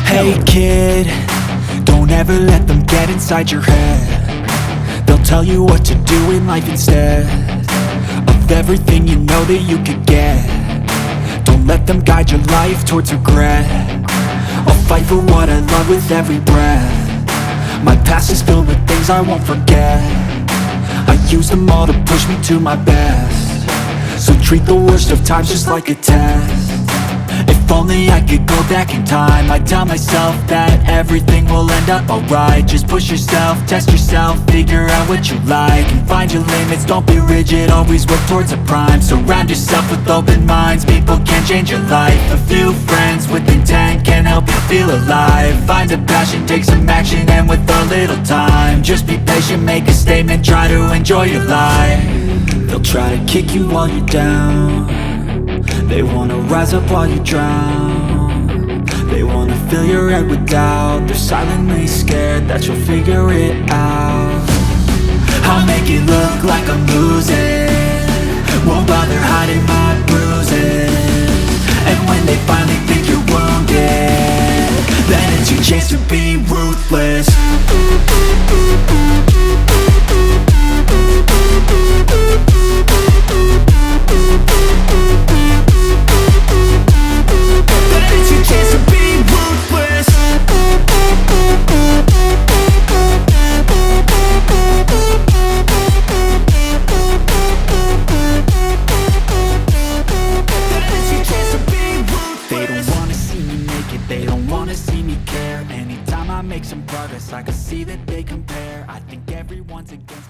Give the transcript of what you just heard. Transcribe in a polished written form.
Hey kid, don't ever let them get inside your head. They'll tell you what to do in life instead of everything you know that you could get. Don't let them guide your life towards regret. I'll fight for what I love with every breath. My past is filled with things I won't forget. I use them all to push me to my best. So treat the worst of times just like a test. If only I could go back in time, I'd tell myself that everything will end up alright. Just push yourself, test yourself, figure out what you like, and find your limits, don't be rigid, always work towards a prime. Surround yourself with open minds, people can change your life. A few friends with intent can help you feel alive. Find a passion, take some action, and with a little time, just be patient, make a statement, try to enjoy your life. They'll try to kick you while you're down. They wanna rise up while you drown. They wanna fill your head with doubt. They're silently scared that you'll figure it out. I'll make it look like I'm losing, won't bother hiding my bruises. And when they finally think you're wounded, then it's your chance to be ruthless. They don't wanna see me care. Anytime I make some progress, I can see that they compare. I think everyone's against